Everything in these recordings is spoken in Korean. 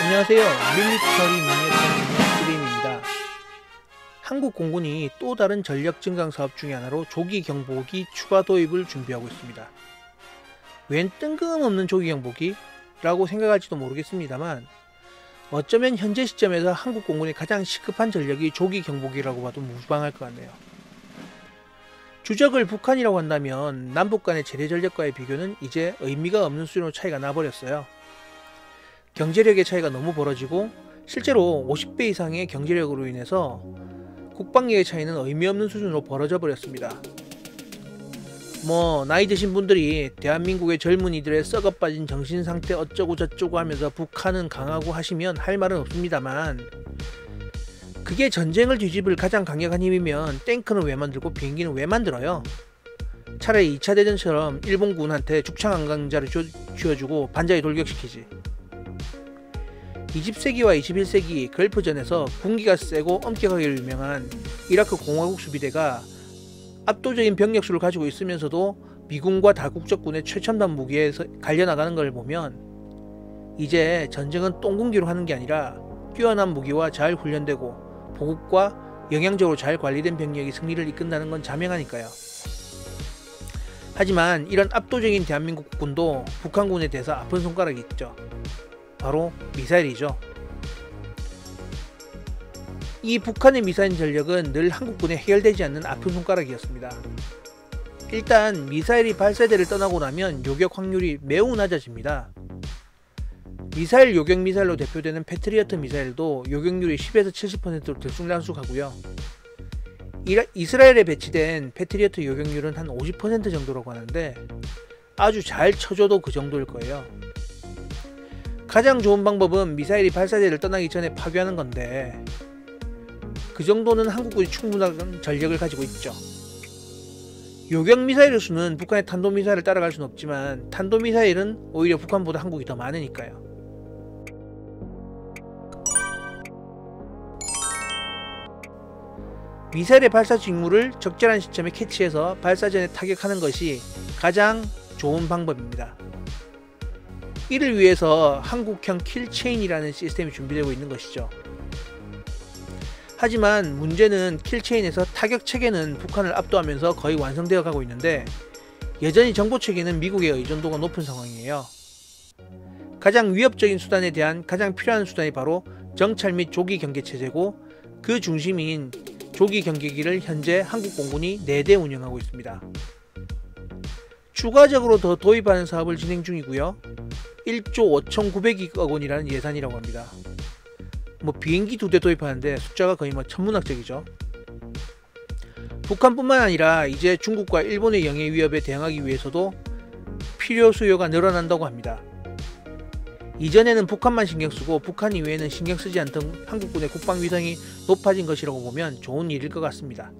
안녕하세요. 밀리터리 미니어처 드림입니다. 한국 공군이 또 다른 전력 증강 사업 중의 하나로 조기 경보기 추가 도입을 준비하고 있습니다. 웬 뜬금없는 조기 경보기? 라고 생각할지도 모르겠습니다만 어쩌면 현재 시점에서 한국 공군의 가장 시급한 전력이 조기 경보기라고 봐도 무방할 것 같네요. 주적을 북한이라고 한다면 남북 간의 재래 전력과의 비교는 이제 의미가 없는 수준으로 차이가 나버렸어요. 경제력의 차이가 너무 벌어지고 실제로 50배 이상의 경제력으로 인해서 국방력의 차이는 의미 없는 수준으로 벌어져 버렸습니다. 나이 드신 분들이 대한민국의 젊은이들의 썩어빠진 정신상태 어쩌고 저쩌고 하면서 북한은 강하고 하시면 할 말은 없습니다만, 그게 전쟁을 뒤집을 가장 강력한 힘이면 탱크는 왜 만들고 비행기는 왜 만들어요? 차라리 2차 대전처럼 일본군한테 죽창안강자를 쥐어주고 반자에 돌격시키지. 20세기와 21세기 걸프전에서 군기가 세고 엄격하게 유명한 이라크 공화국 수비대가 압도적인 병력수를 가지고 있으면서도 미군과 다국적군의 최첨단 무기에 갈려나가는 걸 보면 이제 전쟁은 똥군기로 하는 게 아니라 뛰어난 무기와 잘 훈련되고 보급과 영양적으로 잘 관리된 병력이 승리를 이끈다는 건 자명하니까요. 하지만 이런 압도적인 대한민국 군도 북한군에 대해서 아픈 손가락이 있죠. 바로 미사일이죠. 이 북한의 미사일 전력은 늘 한국군에 해결되지 않는 아픈 손가락이었습니다. 일단 미사일이 발사대를 떠나고 나면 요격 확률이 매우 낮아집니다. 미사일 요격 미사일로 대표되는 패트리어트 미사일도 요격률이 10에서 70%로 들쑥날쑥하고요. 이스라엘에 배치된 패트리어트 요격률은 한 50% 정도라고 하는데 아주 잘 쳐줘도 그 정도일 거예요. 가장 좋은 방법은 미사일이 발사대를 떠나기 전에 파괴하는 건데 그 정도는 한국군이 충분한 전력을 가지고 있죠. 요격 미사일의 수는 북한의 탄도미사일을 따라갈 수는 없지만 탄도미사일은 오히려 북한보다 한국이 더 많으니까요. 미사일의 발사 직무를 적절한 시점에 캐치해서 발사 전에 타격하는 것이 가장 좋은 방법입니다. 이를 위해서 한국형 킬체인이라는 시스템이 준비되고 있는 것이죠. 하지만 문제는 킬체인에서 타격 체계는 북한을 압도하면서 거의 완성되어 가고 있는데 여전히 정보 체계는 미국의 의존도가 높은 상황이에요. 가장 위협적인 수단에 대한 가장 필요한 수단이 바로 정찰 및 조기 경계 체제고 그 중심인 조기 경계기를 현재 한국 공군이 4대 운영하고 있습니다. 추가적으로 더 도입하는 사업을 진행 중이고요. 1조 5,900억 원이라는 예산이라고 합니다. 비행기 2대 도입하는데 숫자가 거의 천문학적이죠. 북한뿐만 아니라 이제 중국과 일본의 영해 위협에 대응하기 위해서도 필요 수요가 늘어난다고 합니다. 이전에는 북한만 신경쓰고 북한 이외에는 신경쓰지 않던 한국군의 국방위성이 높아진 것이라고 보면 좋은 일일 것 같습니다.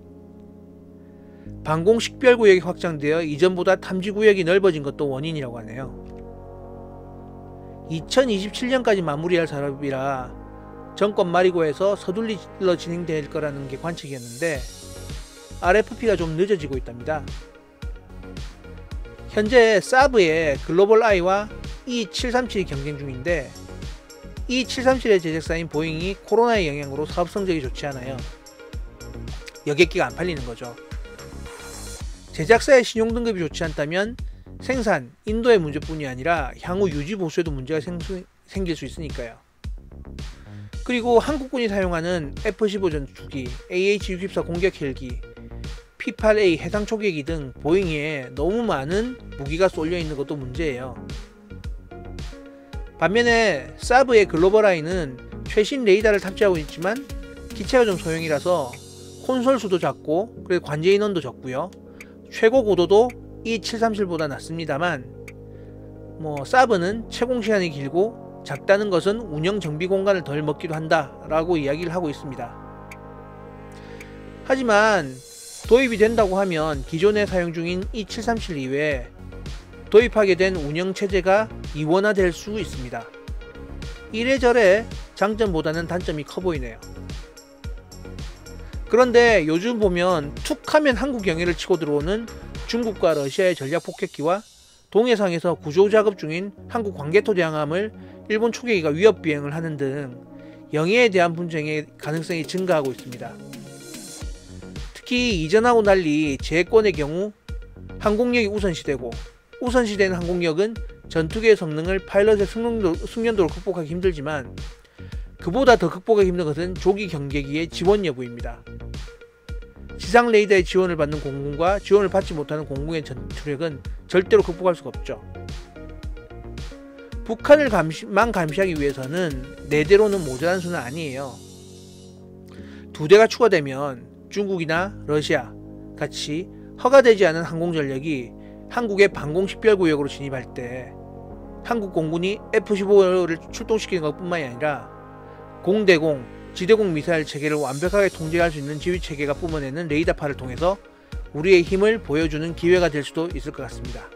방공 식별구역이 확장되어 이전보다 탐지구역이 넓어진 것도 원인이라고 하네요. 2027년까지 마무리할 사업이라 정권 말이고해서 서둘러 진행될 거라는 게 관측이었는데 RFP가 좀 늦어지고 있답니다. 현재 사브의 글로벌 아이와 E737이 경쟁 중인데 E737의 제작사인 보잉이 코로나의 영향으로 사업 성적이 좋지 않아요. 여객기가 안 팔리는 거죠. 제작사의 신용등급이 좋지 않다면 생산, 인도의 문제뿐이 아니라 향후 유지 보수에도 문제가 생길 수 있으니까요. 그리고 한국군이 사용하는 F-15 전투기, AH-64 공격 헬기, P-8A 해상 초계기 등 보잉에 너무 많은 무기가 쏠려 있는 것도 문제예요. 반면에 사브의 글로벌아이는 최신 레이더를 탑재하고 있지만 기체가 좀 소형이라서 콘솔 수도 작고 그리고 관제 인원도 적고요. 최고 고도도 E737보다 낮습니다만 사브는 채공 시간이 길고 작다는 것은 운영 정비 공간을 덜 먹기도 한다 라고 이야기를 하고 있습니다. 하지만 도입이 된다고 하면 기존에 사용 중인 E737 이외에 도입하게 된 운영체제가 이원화될 수 있습니다. 이래저래 장점보다는 단점이 커 보이네요. 그런데 요즘 보면 툭하면 한국 영해를 치고 들어오는 중국과 러시아의 전략 폭격기와 동해상에서 구조 작업 중인 한국 광개토 대항함을 일본 초계기가 위협 비행을 하는 등 영해에 대한 분쟁의 가능성이 증가하고 있습니다. 특히 이전하고 달리 제해권의 경우 항공력이 우선시되고, 우선시되는 항공력은 전투기의 성능을 파일럿의 숙련도를 극복하기 힘들지만 그보다 더 극복하기 힘든 것은 조기 경계기의 지원 여부입니다. 지상 레이더의 지원을 받는 공군과 지원을 받지 못하는 공군의 전투력은 절대로 극복할 수가 없죠. 북한을 감시하기 위해서는 4대로는 모자란 수는 아니에요. 2대가 추가되면 중국이나 러시아 같이 허가되지 않은 항공전력이 한국의 방공식별구역으로 진입할 때 한국 공군이 F-15를 출동시키는 것뿐만이 아니라 공대공, 지대공 미사일 체계를 완벽하게 통제할 수 있는 지휘체계가 뿜어내는 레이더파를 통해서 우리의 힘을 보여주는 기회가 될 수도 있을 것 같습니다.